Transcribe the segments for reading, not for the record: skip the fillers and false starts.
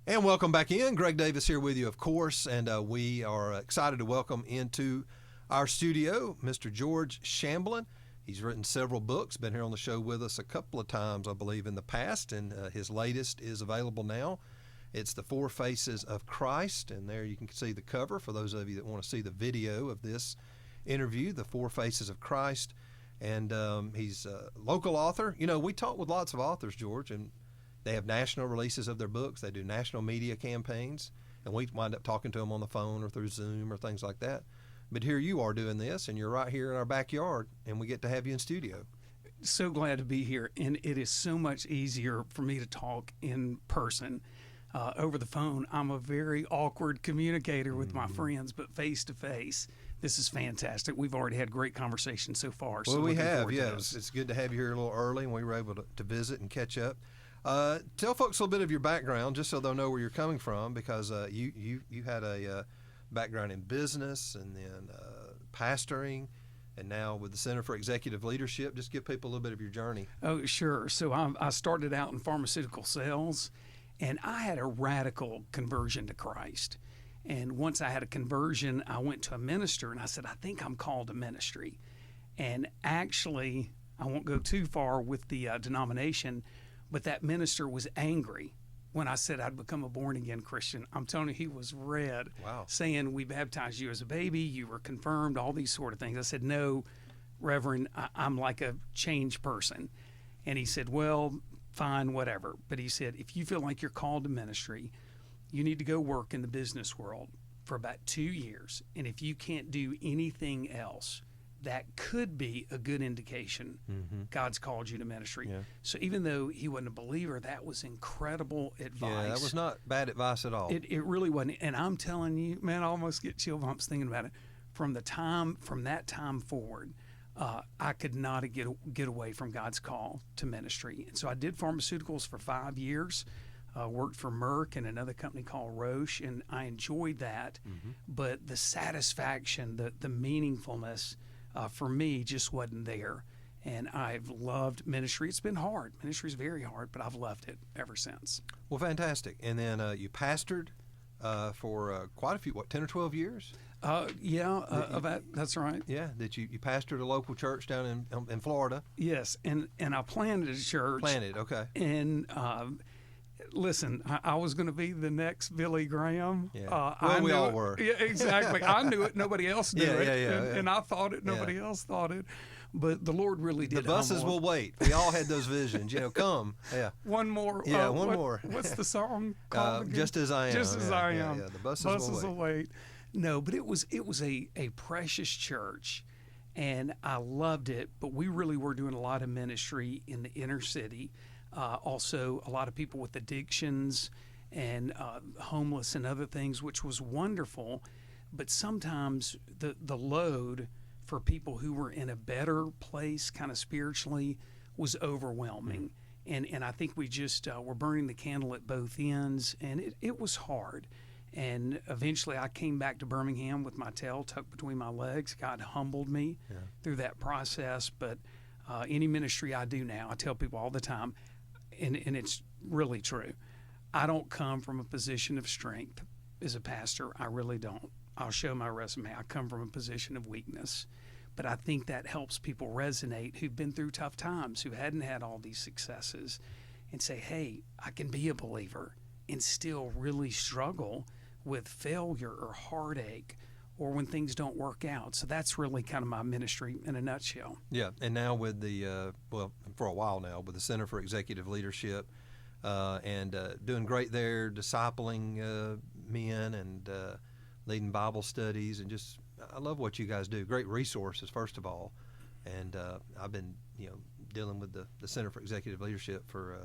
And welcome back in. Greg Davis here with you, of course, and we are excited to welcome into our studio Mr. George Shamblin. He's written several books, been here on the show with us a couple of times, I believe, in the past, and his latest is available now. It's The Four Faces of Christ, and there you can see the cover for those of you that want to see the video of this interview, The Four Faces of Christ. And he's a local author. You know, we talk with lots of authors, George, and they have national releases of their books. They do national media campaigns, and we wind up talking to them on the phone or through Zoom or things like that. But here you are doing this, and you're right here in our backyard, and we get to have you in studio. So glad to be here, and it is so much easier for me to talk in person. Over the phone, I'm a very awkward communicator with my friends, but face to face, this is fantastic. We've already had great conversations so far. Well, so we have, yeah. It's good to have you here a little early, and we were able to visit and catch up. Tell folks a little bit of your background, just so they'll know where you're coming from, because you had a background in business and then pastoring, and now with the Center for Executive Leadership. Just give people a little bit of your journey. Oh, sure. So I started out in pharmaceutical sales, and I had a radical conversion to Christ. And once I had a conversion, I went to a minister, and I said, I think I'm called to ministry. And actually, I won't go too far with the denomination, but that minister was angry when I said I'd become a born-again Christian. I'm telling you, he was red, saying, we baptized you as a baby, you were confirmed, all these sort of things. I said, no, Reverend, I'm like a changed person. And he said, well, fine, whatever. But he said, if you feel like you're called to ministry, you need to go work in the business world for about 2 years. And if you can't do anything else, that could be a good indication God's called you to ministry. Yeah. So even though he wasn't a believer, that was incredible advice. Yeah, that was not bad advice at all. It really wasn't. And I'm telling you, man, I almost get chill bumps thinking about it. From that time forward, I could not get away from God's call to ministry. And so I did pharmaceuticals for 5 years. Worked for Merck and another company called Roche, and I enjoyed that. But the satisfaction, the meaningfulness, for me just wasn't there. And I've loved ministry. It's been hard. Ministry is very hard, but I've loved it ever since. Well, fantastic. And then you pastored for quite a few, 10 or 12 years? That's right. Yeah, that you pastored a local church down in Florida. Yes, and I planted a church. Okay. And listen, I was going to be the next Billy Graham. Yeah. We all were. Yeah, exactly. I knew it. Nobody else knew it. Yeah. And I thought it. Nobody else thought it. But the Lord really did. The buses will wait. We all had those visions. Come. Yeah. One more. One more. What's the song called? Just As I Am. Just As I Am. Yeah. The buses will wait. No, but it was a precious church, and I loved it. But we really were doing a lot of ministry in the inner city. Also, a lot of people with addictions and homeless and other things, which was wonderful. But sometimes the load for people who were in a better place kind of spiritually was overwhelming. And I think we just were burning the candle at both ends, and it was hard. And eventually I came back to Birmingham with my tail tucked between my legs. God humbled me through that process. But any ministry I do now, I tell people all the time, and it's really true, I don't come from a position of strength as a pastor. I really don't. I'll show my resume. I come from a position of weakness. But I think that helps people resonate who've been through tough times, who hadn't had all these successes, and say, hey, I can be a believer and still really struggle with failure or heartache or when things don't work out. So that's really kind of my ministry in a nutshell. Yeah, and now with the, for a while now, with the Center for Executive Leadership, and doing great there, discipling men and leading Bible studies, and just, I love what you guys do. Great resources, first of all. And I've been, dealing with the Center for Executive Leadership for,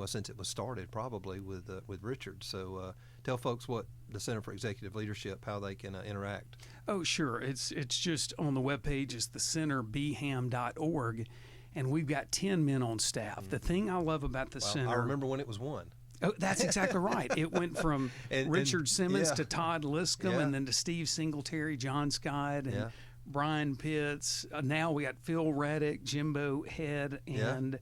since it was started, probably with Richard. So tell folks what the Center for Executive Leadership, how they can interact. Oh, sure. It's just on the webpage. It's thecenterbham.org, and we've got 10 men on staff. The thing I love about the center. I remember when it was one. Oh, that's exactly right. It went from Richard Simmons to Todd Liscombe, and then to Steve Singletary, John Scott, and Brian Pitts. Now we got Phil Reddick, Jimbo Head, and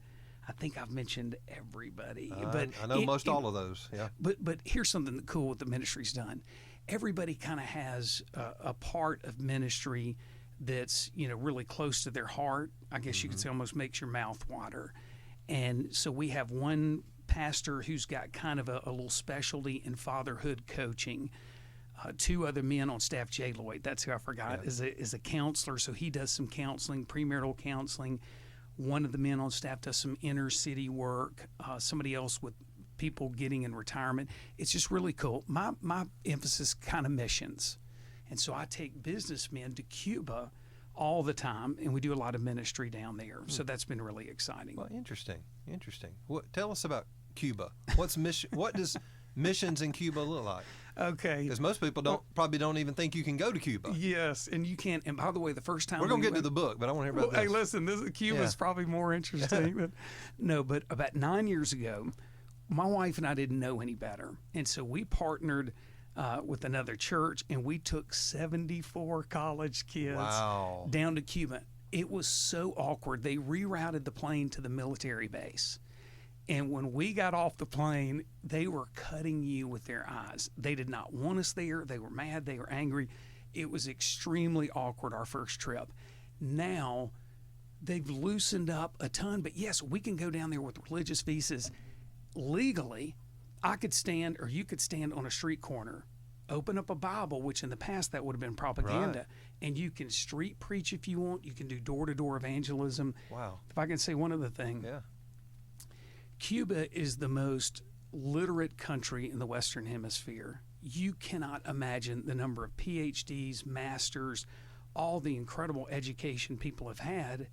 I think I've mentioned everybody. I know most all of those. Yeah. But here's something cool what the ministry's done. Everybody kind of has a part of ministry that's really close to their heart. I guess you could say almost makes your mouth water. And so we have one pastor who's got kind of a little specialty in fatherhood coaching. Two other men on staff, Jay Lloyd, that's who I forgot, is a counselor. So he does some counseling, premarital counseling. One of the men on staff does some inner city work. Somebody else with people getting in retirement. It's just really cool. My emphasis kind of missions. And so I take businessmen to Cuba all the time, and we do a lot of ministry down there. So that's been really exciting. Well, interesting. Tell us about Cuba. What does missions in Cuba look like? Okay. Because most people probably don't even think you can go to Cuba. Yes, and you can't. And by the way, the first time we're going to get to the book, but I want to hear about this. Hey, listen, Cuba's probably more interesting. But about 9 years ago, my wife and I didn't know any better, and so we partnered with another church, and we took 74 college kids down to Cuba. It was so awkward. They rerouted the plane to the military base. And when we got off the plane, they were cutting you with their eyes. They did not want us there. They were mad. They were angry. It was extremely awkward our first trip. Now, they've loosened up a ton. But yes, we can go down there with religious visas legally. I could stand, or you could stand on a street corner, open up a Bible, which in the past that would have been propaganda, and you can street preach if you want. You can do door-to-door evangelism. Wow. If I can say one other thing. Yeah. Cuba is the most literate country in the Western Hemisphere. You cannot imagine the number of PhDs, masters, all the incredible education people have had,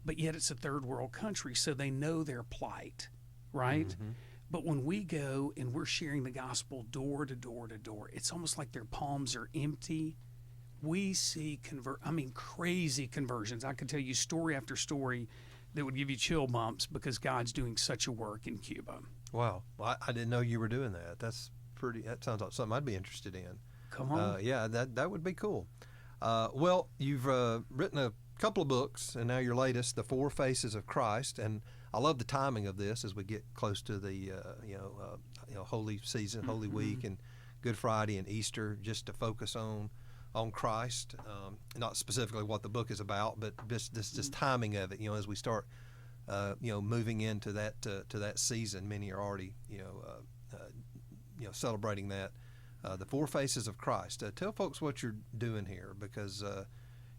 but yet it's a third world country, so they know their plight, right? Mm-hmm. But when we go and we're sharing the gospel door to door to door, it's almost like their palms are empty. We see crazy conversions. I could tell you story after story that would give you chill bumps because God's doing such a work in Cuba. Wow. Well, I didn't know you were doing that. That sounds like something I'd be interested in. Come on. Yeah, that would be cool. Well, you've written a couple of books, and now your latest, The Four Faces of Christ, and I love the timing of this as we get close to the holy season, Holy Week, and Good Friday and Easter, just to focus on Christ, not specifically what the book is about, but just timing of it. As we start, moving into that season, many are already, celebrating that. The Four Faces of Christ. Tell folks what you're doing here, because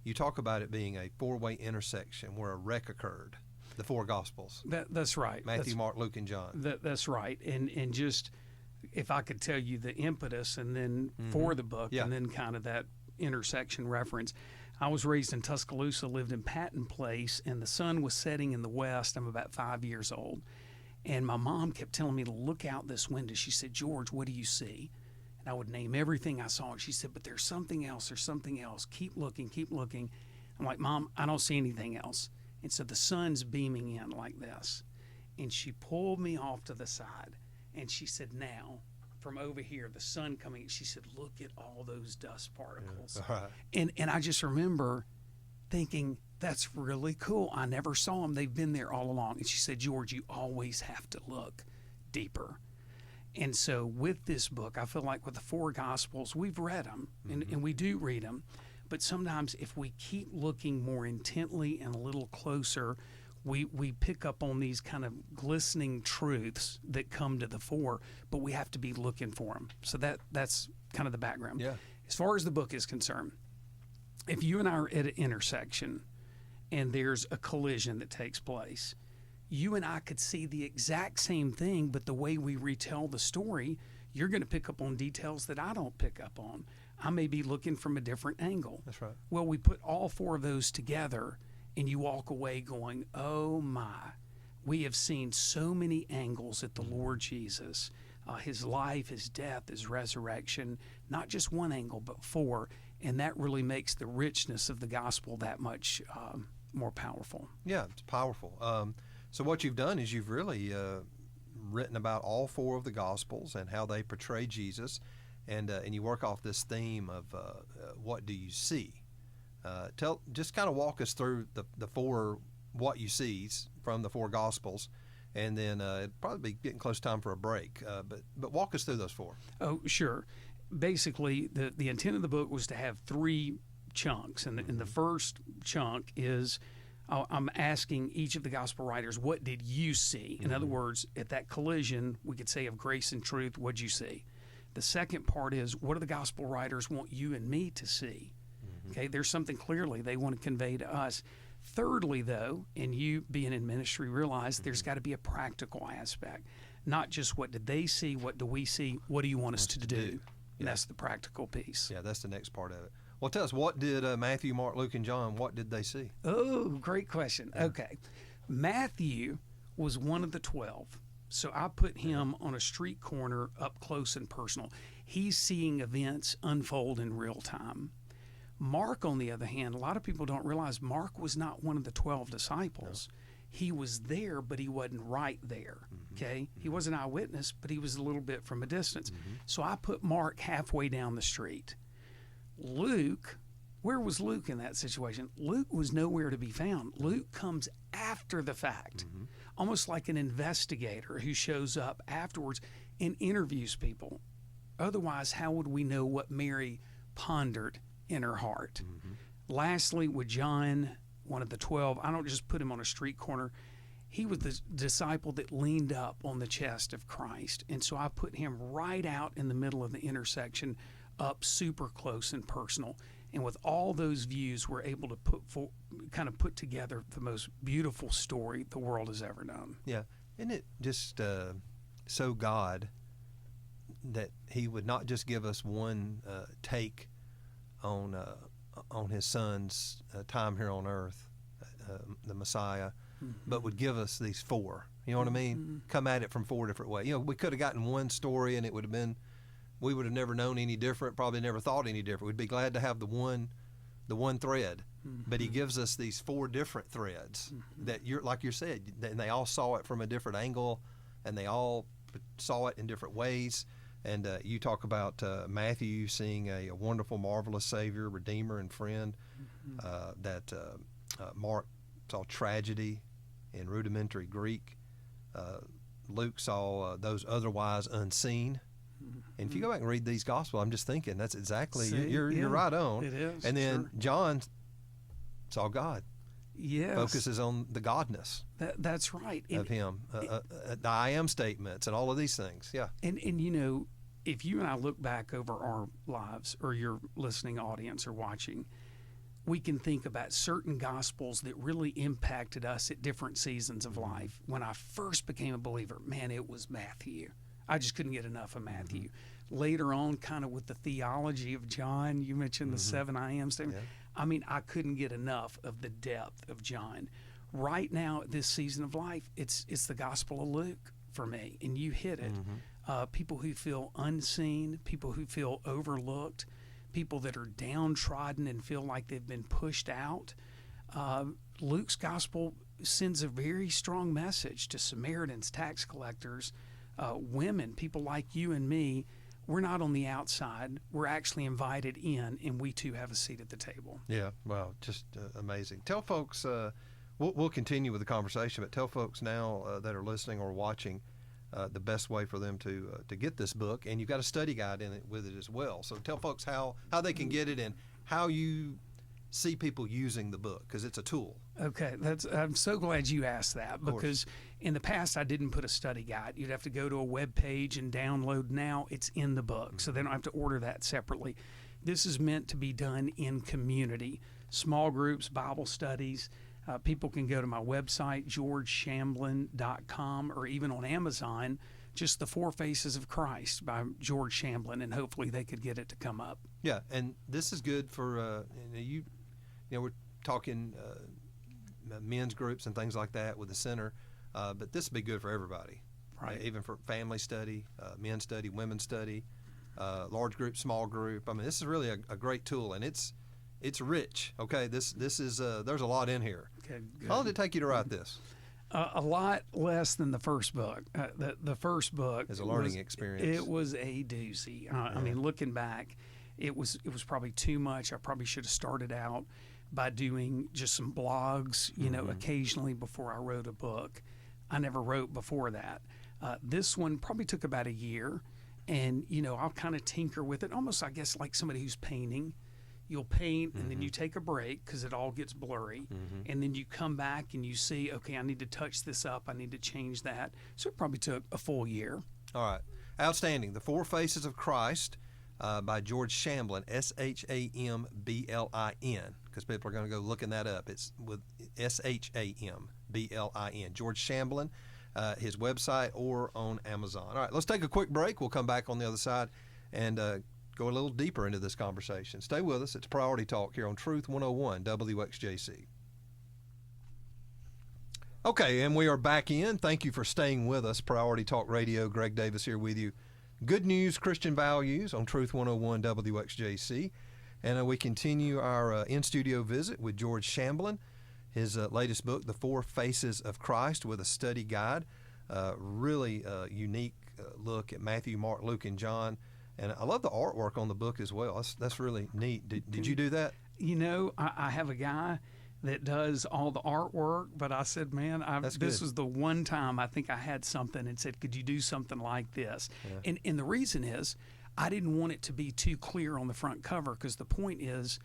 you talk about it being a four-way intersection where a wreck occurred. The four Gospels. That's right. Matthew, Mark, Luke, and John. That's right. And just if I could tell you the impetus and then for the book and then kind of that intersection reference. I was raised in Tuscaloosa, lived in Patton Place, and the sun was setting in the west. I'm about 5 years old. And my mom kept telling me to look out this window. She said, "George, what do you see?" And I would name everything I saw. And she said, "But there's something else. There's something else. Keep looking, keep looking." I'm like, "Mom, I don't see anything else." And so the sun's beaming in like this. And she pulled me off to the side. And she said, "Now, from over here, the sun coming," she said, "Look at all those dust particles." Yeah. Right. And I just remember thinking, that's really cool. I never saw them. They've been there all along. And she said, "George, you always have to look deeper." And so with this book, I feel like with the four Gospels, we've read them, and we do read them. But sometimes if we keep looking more intently and a little closer, we pick up on these kind of glistening truths that come to the fore, but we have to be looking for them. So that's kind of the background. Yeah. As far as the book is concerned, if you and I are at an intersection and there's a collision that takes place, you and I could see the exact same thing, but the way we retell the story, you're going to pick up on details that I don't pick up on. I may be looking from a different angle. That's right. Well, we put all four of those together, and you walk away going, "Oh my, we have seen so many angles at the Lord Jesus, his life, his death, his resurrection, not just one angle, but four." And that really makes the richness of the gospel that much more powerful. Yeah, it's powerful. So what you've done is you've really written about all four of the Gospels and how they portray Jesus, and you work off this theme of what do you see? Just kind of walk us through the four what you sees from the four Gospels, and then it'd probably be getting close time for a break. But walk us through those 4. Oh, sure. Basically, the intent of the book was to have 3 chunks, and the first chunk is I'm asking each of the gospel writers, what did you see? In other words, at that collision, we could say of grace and truth, what'd you see? The second part is, what do the gospel writers want you and me to see? Okay, there's something clearly they want to convey to us. Thirdly, though, and you being in ministry realize there's got to be a practical aspect, not just what did they see, what do we see, what do you want us to do? And that's the practical piece. Yeah, that's the next part of it. Well, tell us, what did Matthew, Mark, Luke, and John, what did they see? Oh, great question. Okay. Matthew was one of the 12. So I put him on a street corner up close and personal. He's seeing events unfold in real time. Mark, on the other hand, a lot of people don't realize Mark was not one of the 12 disciples. No. He was there, but he wasn't right there. Okay? He was an eyewitness, but he was a little bit from a distance. So I put Mark halfway down the street. Luke, where was Luke in that situation? Luke was nowhere to be found. Luke comes after the fact, almost like an investigator who shows up afterwards and interviews people. Otherwise, how would we know what Mary pondered in her heart? Lastly, with John, one of the 12, I don't just put him on a street corner. He was the disciple that leaned up on the chest of Christ. And so I put him right out in the middle of the intersection, up super close and personal. And with all those views, we're able to put together the most beautiful story the world has ever known. Yeah. Isn't it just so God that he would not just give us one take on his son's time here on earth, the Messiah, but would give us these 4. You know what I mean? Come at it from 4 different ways. You know, we could have gotten one story and it would have been, we would have never known any different, probably never thought any different. We'd be glad to have the one thread. But he gives us these 4 different threads that, like you said, and they all saw it from a different angle, and they all saw it in different ways. And you talk about Matthew seeing a wonderful, marvelous Savior, Redeemer, and friend. That Mark saw tragedy in rudimentary Greek. Luke saw those otherwise unseen. And if you go back and read these Gospels, I'm just thinking that's exactly, you're right on. It is. And then John saw God. Yes. Focuses on the godness. That's right. Of him. The I am statements and all of these things. Yeah. And you know, if you and I look back over our lives, or your listening audience or watching, we can think about certain Gospels that really impacted us at different seasons of life. When I first became a believer, man, it was Matthew. I just couldn't get enough of Matthew. Later on, kind of with the theology of John, you mentioned the 7 I am statement. Yeah. I mean, I couldn't get enough of the depth of John. Right now, at this season of life, it's the Gospel of Luke for me, and you hit it. People who feel unseen, people who feel overlooked, people that are downtrodden and feel like they've been pushed out. Luke's Gospel sends a very strong message to Samaritans, tax collectors, women, people like you and me. We're not on the outside. We're actually invited in, and we too have a seat at the table. Yeah, wow, just amazing. Tell folks, we'll continue with the conversation, but tell folks now that are listening or watching the best way for them to get this book, and you've got a study guide in it with it as well. So tell folks how they can get it and how you see people using the book, because it's a tool. Okay, I'm so glad you asked that, because in the past I didn't put a study guide. You'd have to go to a web page and download. Now it's in the book, so they don't have to order that separately. This is meant to be done in community, small groups, Bible studies. People can go to my website, georgeshamblin.com, or even on Amazon, just The Four Faces of Christ by George Shamblin, and hopefully they could get it to come up. Yeah, and this is good for you know, we're talking men's groups and things like that with the center, but this would be good for everybody, right? Even for family study, men's study, women's study, large group, small group. I mean, this is really a great tool, and it's rich. Okay, this is there's a lot in here. Okay, good. How long did it take you to write this? A lot less than the first book. The first book is a learning experience. It was a doozy. I mean, looking back, it was probably too much. I probably should have started out by doing just some blogs, you know, occasionally before I wrote a book. I never wrote before that. This one probably took about a year, and I'll kind of tinker with it, almost I guess like somebody who's painting. You'll paint, and then you take a break because it all gets blurry, and then you come back and you see, okay, I need to touch this up, I need to change that. So it probably took a full year. All right, outstanding. The Four Faces of Christ by George Shamblin, Shamblin, because people are going to go looking that up. It's with Shamblin, George Shamblin, his website, or on Amazon. All right, let's take a quick break. We'll come back on the other side and go a little deeper into this conversation. Stay with us. It's Priority Talk here on Truth 101 WXJC. Okay, and we are back in. Thank you for staying with us. Priority Talk Radio, Greg Davis here with you. Good news, Christian values on Truth 101 WXJC. And we continue our in-studio visit with George Shamblin, his latest book, The Four Faces of Christ, with a study guide. Really unique look at Matthew, Mark, Luke, and John. And I love the artwork on the book as well. That's really neat. Did you do that? I have a guy that does all the artwork, but I said, man, this was the one time I think I had something and said, could you do something like this? Yeah. And the reason is I didn't want it to be too clear on the front cover, because the point is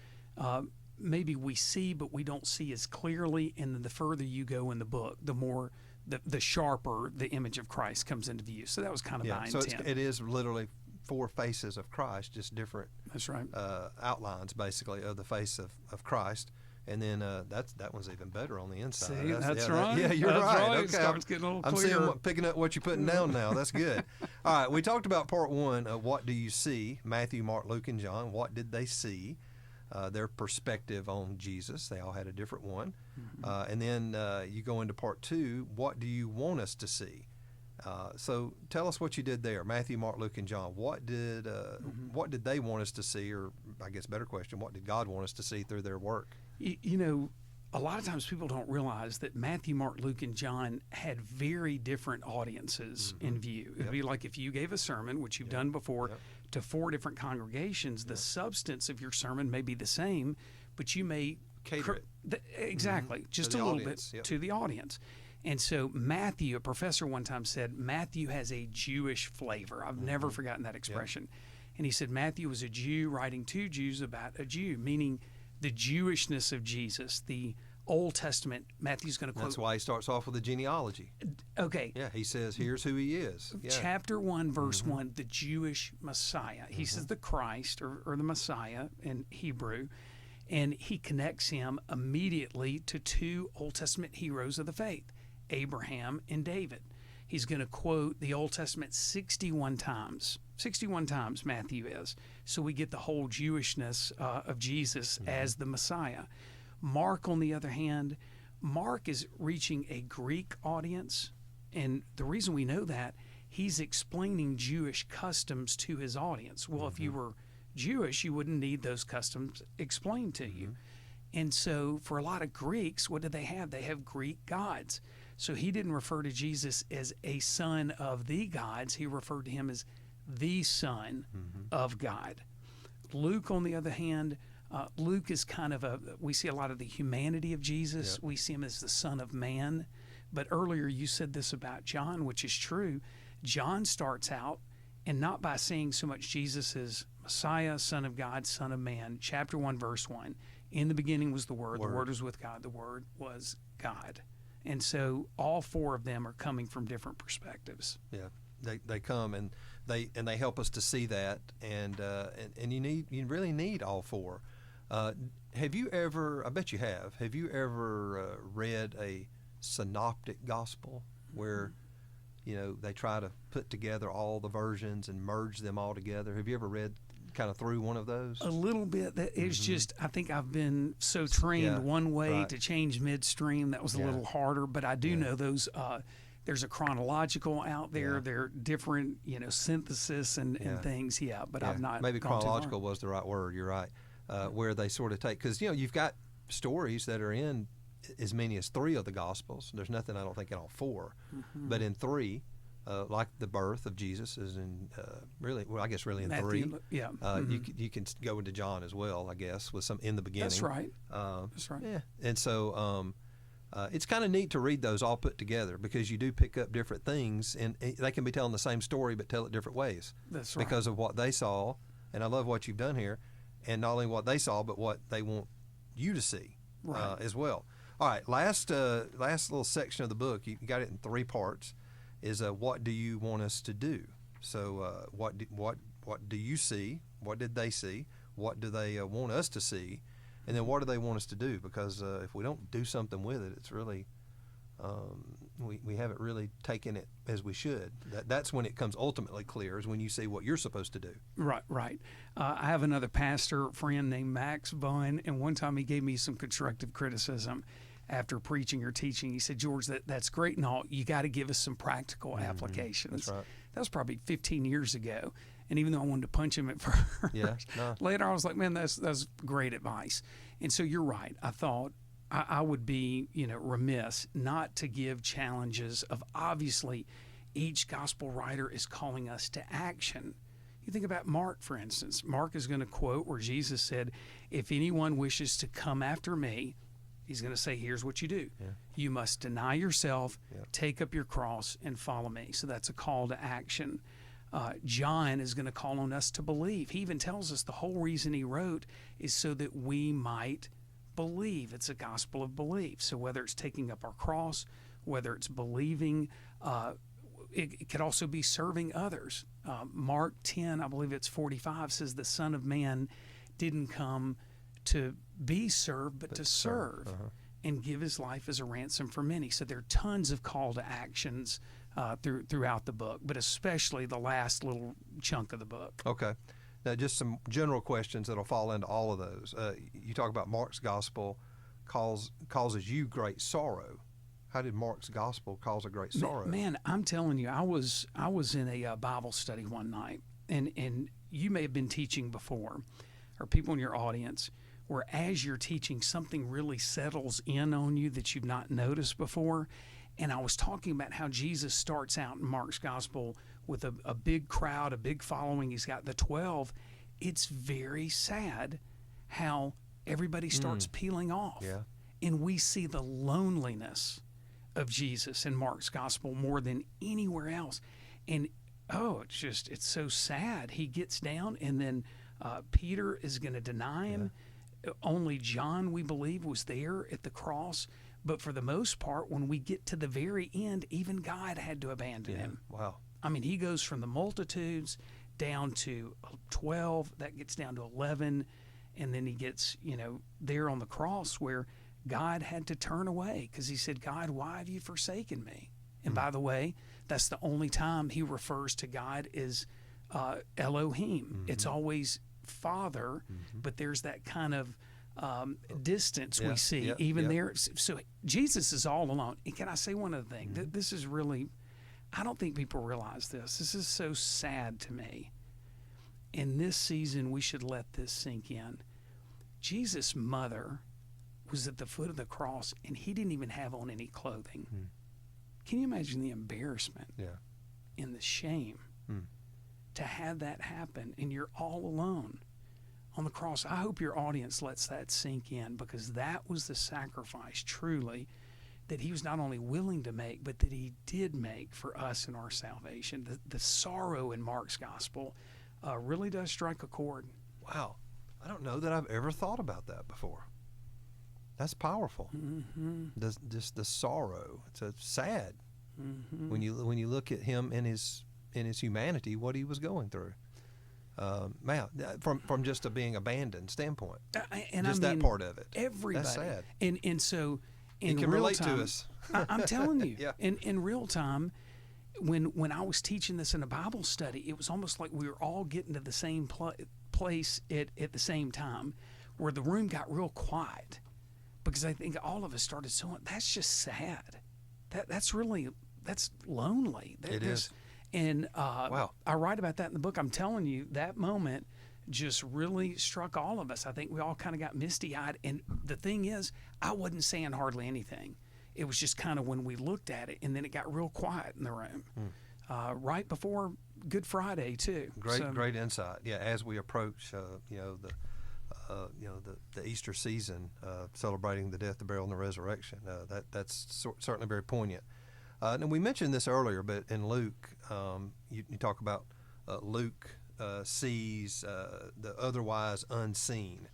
maybe we see, but we don't see as clearly. And then the further you go in the book, the more the sharper the image of Christ comes into view. So that was kind of my intent. So it is literally four faces of Christ, just different That's right. outlines, basically, of the face of Christ. And then that one's even better on the inside. See, that's right. You're right. Okay, It starts getting a little clearer. I'm seeing picking up what you're putting down now. That's good. All right, we talked about part one of what do you see? Matthew, Mark, Luke, and John. What did they see? Their perspective on Jesus. They all had a different one. And then you go into part two. What do you want us to see? So tell us what you did there. Matthew, Mark, Luke, and John. What did they want us to see? Or I guess better question, what did God want us to see through their work? A lot of times people don't realize that Matthew, Mark, Luke, and John had very different audiences in view. It'd be like if you gave a sermon, which you've done before, to four different congregations, the substance of your sermon may be the same, but you may cater it. Exactly, just a little bit to the audience. And so Matthew, a professor one time said, Matthew has a Jewish flavor. I've never forgotten that expression. And he said Matthew was a Jew writing to Jews about a Jew, meaning the Jewishness of Jesus, the Old Testament. Matthew's going to quote. That's why he starts off with a genealogy. Okay. Yeah, he says, here's who he is. Yeah. Chapter 1, verse 1, the Jewish Messiah. He says the Christ, or the Messiah in Hebrew, and he connects him immediately to two Old Testament heroes of the faith, Abraham and David. He's going to quote the Old Testament 61 times. 61 times Matthew is. So we get the whole Jewishness of Jesus as the Messiah. Mark, on the other hand, Mark is reaching a Greek audience. And the reason we know that, he's explaining Jewish customs to his audience. Well, if you were Jewish, you wouldn't need those customs explained to you. And so for a lot of Greeks, what do they have? They have Greek gods. So he didn't refer to Jesus as a son of the gods. He referred to him as the Son of God. Luke, on the other hand, Luke is kind of we see a lot of the humanity of Jesus. We see him as the Son of Man. But earlier you said this about John, which is true. John starts out, and not by saying so much Jesus as Messiah, Son of God, Son of Man. Chapter 1, verse 1. In the beginning was the Word was with God, the Word was God. And so all four of them are coming from different perspectives. Yeah, they come and they help us to see that, and you really need all four. Have you ever? I bet you have. Have you ever read a synoptic gospel where they try to put together all the versions and merge them all together? Have you ever read kind of through one of those? A little bit. That is just, I think I've been so trained one way to change midstream. That was a little harder, but I do know those. There's a chronological out there. There are different, synthesis and things. Yeah, but I've not. Maybe chronological was the right word. You're right. Where they sort of take, because you've got stories that are in as many as three of the Gospels. There's nothing, I don't think, in all four, but in three. Like the birth of Jesus is in really in Matthew, 3. Yeah, you can go into John as well, I guess, with some in the beginning. That's right. That's right. Yeah, and so It's kind of neat to read those all put together because you do pick up different things, and they can be telling the same story but tell it different ways. That's right. Because of what they saw, and I love what you've done here, and not only what they saw but what they want you to see as well. All right, last little section of the book, you got it in 3 parts, is what do you want us to do? So what do you see? What did they see? What do they want us to see? And then what do they want us to do? Because if we don't do something with it, it's really we haven't really taken it as we should. That's when it comes ultimately clear, is when you see what you're supposed to do. Right. I have another pastor friend named Max Bowen, and one time he gave me some constructive criticism after preaching or teaching. He said, George, that's great and all. You got to give us some practical applications. That's right. That was probably 15 years ago. And even though I wanted to punch him at first, later I was like, man, that's great advice. And so you're right. I thought I would be, remiss not to give challenges of, obviously, each gospel writer is calling us to action. You think about Mark, for instance. Mark is going to quote where Jesus said, if anyone wishes to come after me, he's going to say, here's what you do. Yeah. You must deny yourself, take up your cross, and follow me. So that's a call to action. John is going to call on us to believe. He even tells us the whole reason he wrote is so that we might believe. It's a gospel of belief. So whether it's taking up our cross, whether it's believing, it could also be serving others. Mark 10, I believe it's 45, says the Son of Man didn't come to be served, but to serve and give his life as a ransom for many. So there are tons of call to actions throughout the book, but especially the last little chunk of the book. Okay. Now, just some general questions that'll fall into all of those. You talk about Mark's gospel causes you great sorrow. How did Mark's gospel cause a great sorrow? Man, I'm telling you, I was in a Bible study one night, and you may have been teaching before, or people in your audience, where as you're teaching, something really settles in on you that you've not noticed before. And I was talking about how Jesus starts out in Mark's gospel with a big crowd, a big following. He's got the 12. It's very sad how everybody starts peeling off. Yeah. And we see the loneliness of Jesus in Mark's gospel more than anywhere else. And, it's so sad. He gets down, and then Peter is going to deny him. Yeah. Only John, we believe, was there at the cross. But for the most part, when we get to the very end, even God had to abandon him. Wow. I mean, he goes from the multitudes down to 12, that gets down to 11, and then he gets, there on the cross where God had to turn away because he said, God, why have you forsaken me? And by the way, that's the only time he refers to God as Elohim. It's always Father, but there's that kind of distance we see there. So Jesus is all alone. And can I say one other thing? This is really, I don't think people realize this. This is so sad to me. In this season, we should let this sink in. Jesus' mother was at the foot of the cross, and he didn't even have on any clothing. Can you imagine the embarrassment and the shame to have that happen, and you're all alone on the cross? I hope your audience lets that sink in, because that was the sacrifice, truly, that he was not only willing to make, but that he did make for us in our salvation. The sorrow in Mark's gospel really does strike a chord. Wow. I don't know that I've ever thought about that before. That's powerful. Just the sorrow. It's sad when you look at him in his humanity, what he was going through. From just a being abandoned standpoint, that part of it. Everybody. That's sad. And so in he can real relate time, to us. I'm telling you, in real time, when I was teaching this in a Bible study, it was almost like we were all getting to the same place at the same time, where the room got real quiet, because I think all of us started saying, that's just sad. That's lonely. It is. And wow. I write about that in the book. I'm telling you, that moment just really struck all of us. I think we all kind of got misty-eyed. And the thing is, I wasn't saying hardly anything. It was just kind of when we looked at it, and then it got real quiet in the room. Right before Good Friday, too. Great insight. Yeah, as we approach, the Easter season, celebrating the death, the burial, and the resurrection. That's certainly very poignant. And we mentioned this earlier, but in Luke, you talk about Luke sees the otherwise unseen,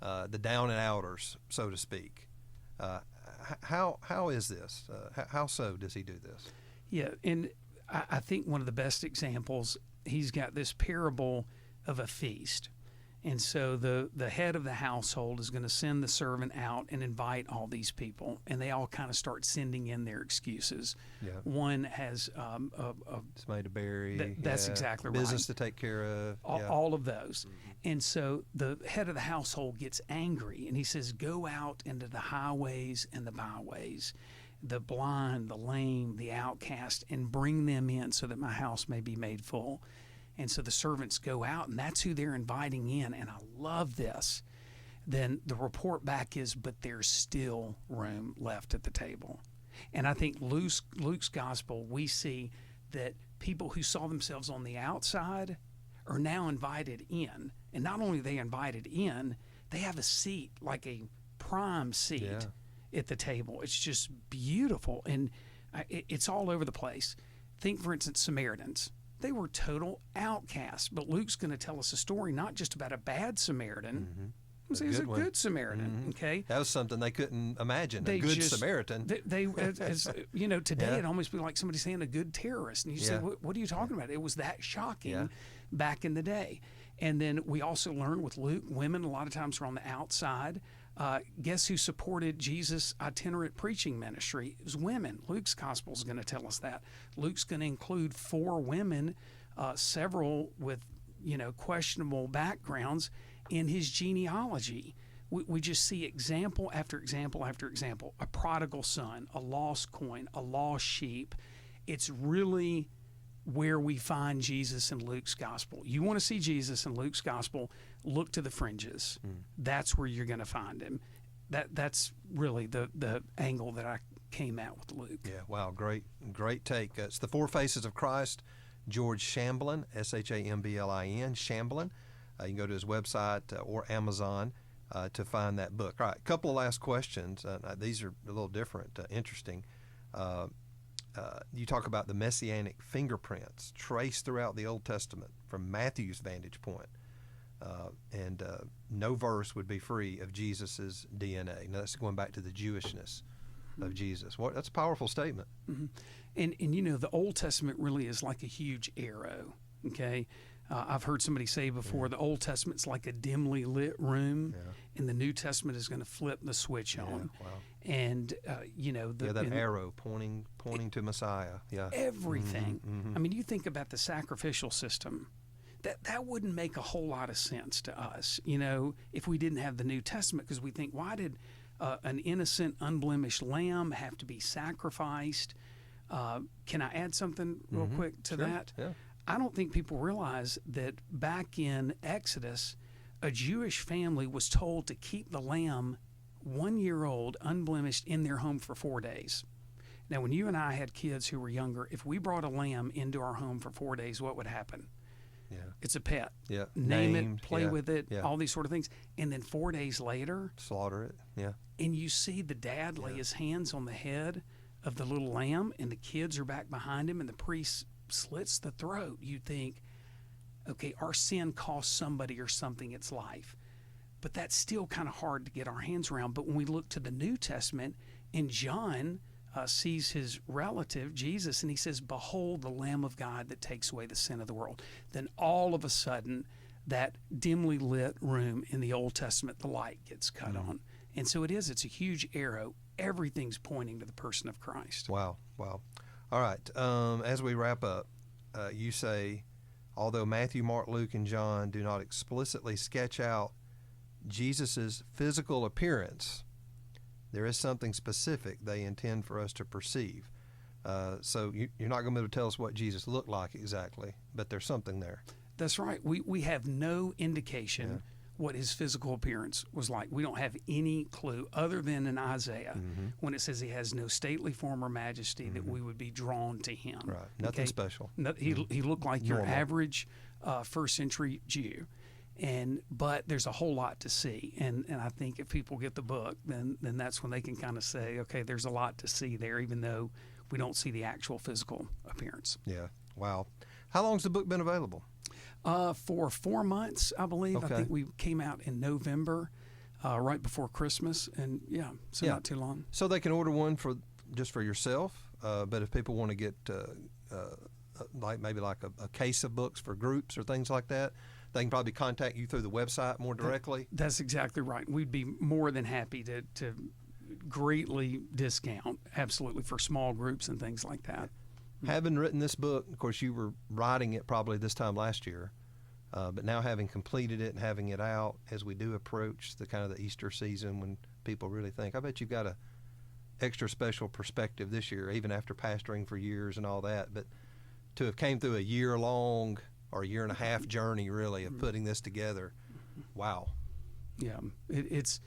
the down and outers, so to speak. How is this? How so does he do this? Yeah, and I think one of the best examples, he's got this parable of a feast. And so the head of the household is going to send the servant out and invite all these people, and they all kind of start sending in their excuses. Yeah. One has somebody to bury. That's exactly right. Business to take care of. All of those. Mm-hmm. And so the head of the household gets angry, and he says, "Go out into the highways and the byways, the blind, the lame, the outcast, and bring them in so that my house may be made full." And so the servants go out, and that's who they're inviting in. And I love this. Then the report back is, but there's still room left at the table. And I think Luke's gospel, we see that people who saw themselves on the outside are now invited in. And not only are they invited in, they have a seat, like a prime seat at the table. It's just beautiful. And it's all over the place. Think, for instance, Samaritans. They were total outcasts. But Luke's going to tell us a story not just about a bad Samaritan. Mm-hmm. He's a good Samaritan. Mm-hmm. Okay, that was something they couldn't imagine. A good Samaritan. They today it'd almost be like somebody saying a good terrorist. And you say, what are you talking about? It was that shocking back in the day. And then we also learn with Luke, women a lot of times are on the outside. Guess who supported Jesus' itinerant preaching ministry? It was women. Luke's gospel is going to tell us that. Luke's going to include 4 women, several with questionable backgrounds in his genealogy. We just see example after example after example. A prodigal son, a lost coin, a lost sheep. It's really where we find Jesus in Luke's gospel. You want to see Jesus in Luke's gospel, look to the fringes. That's where you're going to find him. That's really the angle that I came at with Luke. Yeah, wow, great take. It's The Four Faces of Christ, George Shamblin, Shamblin, Shamblin. You can go to his website or Amazon to find that book. All right, a couple of last questions. These are a little different, interesting. You talk about the messianic fingerprints traced throughout the Old Testament from Matthew's vantage point, and no verse would be free of Jesus's DNA. Now that's going back to the Jewishness of Jesus. That's a powerful statement. Mm-hmm. And the Old Testament really is like a huge arrow. Okay, I've heard somebody say before the Old Testament's like a dimly lit room, and the New Testament is going to flip the switch on. Wow. And that arrow pointing to Messiah. Yeah, everything. Mm-hmm. I mean, you think about the sacrificial system. That wouldn't make a whole lot of sense to us, if we didn't have the New Testament, because we think, why did an innocent, unblemished lamb have to be sacrificed? Can I add something real quick to that? Yeah. I don't think people realize that back in Exodus, a Jewish family was told to keep the lamb 1 year old, unblemished, in their home for 4 days. Now, when you and I had kids who were younger, if we brought a lamb into our home for 4 days, what would happen? Yeah. It's a pet. Yeah. Name it, play with it, all these sort of things. And then 4 days later, slaughter it. Yeah. And you see the dad lay his hands on the head of the little lamb, and the kids are back behind him, and the priest slits the throat. You think, okay, our sin cost somebody or something its life. But that's still kind of hard to get our hands around. But when we look to the New Testament, and John sees his relative, Jesus, and he says, "Behold the Lamb of God that takes away the sin of the world." Then all of a sudden, that dimly lit room in the Old Testament, the light gets cut on. And so it's a huge arrow. Everything's pointing to the person of Christ. Wow. All right. As we wrap up, you say, although Matthew, Mark, Luke, and John do not explicitly sketch out Jesus' physical appearance, there is something specific they intend for us to perceive. So you're not going to be able to tell us what Jesus looked like exactly, but there's something there. That's right. We have no indication what his physical appearance was like. We don't have any clue other than in Isaiah when it says he has no stately form or majesty that we would be drawn to him. Right. Nothing special. No, he looked like your average first century Jew. But there's a whole lot to see, and I think if people get the book, then that's when they can kind of say, okay, there's a lot to see there, even though we don't see the actual physical appearance. Yeah. Wow. How long's the book been available? For 4 months, I believe. Okay. I think we came out in November, right before Christmas, and not too long. So they can order one just for yourself, but if people want to get like a case of books for groups or things like that, they can probably contact you through the website more directly. That's exactly right. We'd be more than happy to greatly discount, absolutely, for small groups and things like that. Having written this book, of course, you were writing it probably this time last year, but now having completed it and having it out as we do approach the kind of the Easter season when people really think, I bet you've got a extra special perspective this year, even after pastoring for years and all that. But to have came through a year-long or a year-and-a-half journey, really, of putting this together, wow. Yeah, it's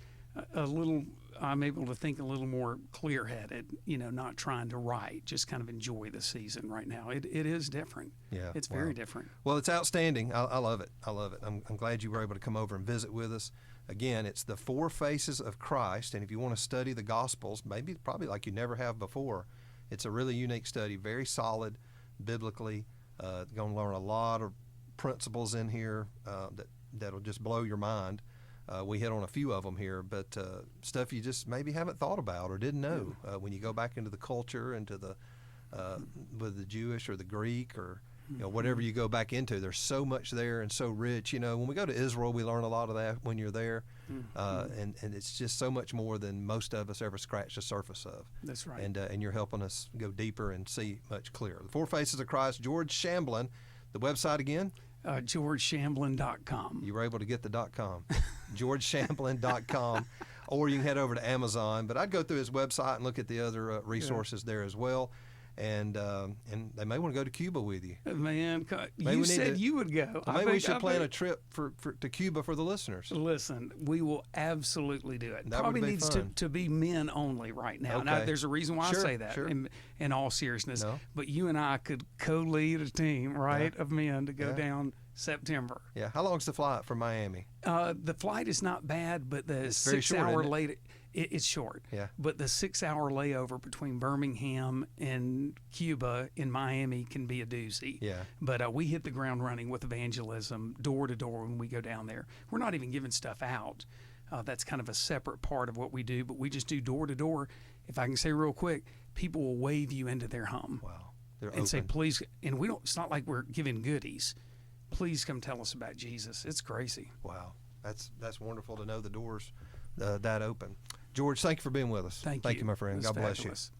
a little. I'm able to think a little more clear-headed, not trying to write, just kind of enjoy the season right now. It is different. Yeah, it's very different. Well, it's outstanding. I love it. I love it. I'm glad you were able to come over and visit with us. Again, it's The Four Faces of Christ, and if you want to study the Gospels, probably like you never have before, it's a really unique study, very solid biblically. Going to learn a lot of principles in here that'll just blow your mind. We hit on a few of them here, but stuff you just maybe haven't thought about or didn't know when you go back into the culture, into the with the Jewish or the Greek or whatever you go back into. There's so much there and so rich. When we go to Israel, we learn a lot of that when you're there, and it's just so much more than most of us ever scratch the surface of. That's right. And you're helping us go deeper and see much clearer. The Four Faces of Christ, George Shamblin. The website again? GeorgeShamblin.com. You were able to get the .com. GeorgeShamblin.com. Or you can head over to Amazon. But I'd go through his website and look at the other resources there as well. And they may want to go to Cuba with you. Man, you said you would go. Maybe we should plan a trip to Cuba for the listeners. Listen, we will absolutely do it. That Probably would be needs fun. to be men only right now. Okay. Now, there's a reason why I say that Sure. in all seriousness. No. But you and I could co-lead a team, right, of men to go down September. Yeah. How long's the flight from Miami? The flight is not bad, but the It's very 6 short, hour isn't it? late. It's short. Yeah. But the 6 hour layover between Birmingham and Cuba in Miami can be a doozy. Yeah. But we hit the ground running with evangelism door to door when we go down there. We're not even giving stuff out. That's kind of a separate part of what we do, but we just do door to door. If I can say real quick, people will wave you into their home. Wow. They're and open. say, please. And we don't. It's not like we're giving goodies. Please come tell us about Jesus. It's crazy. Wow. That's wonderful to know the doors that open. George, thank you for being with us. Thank you. Thank you, my friend. It was God bless you. fabulous.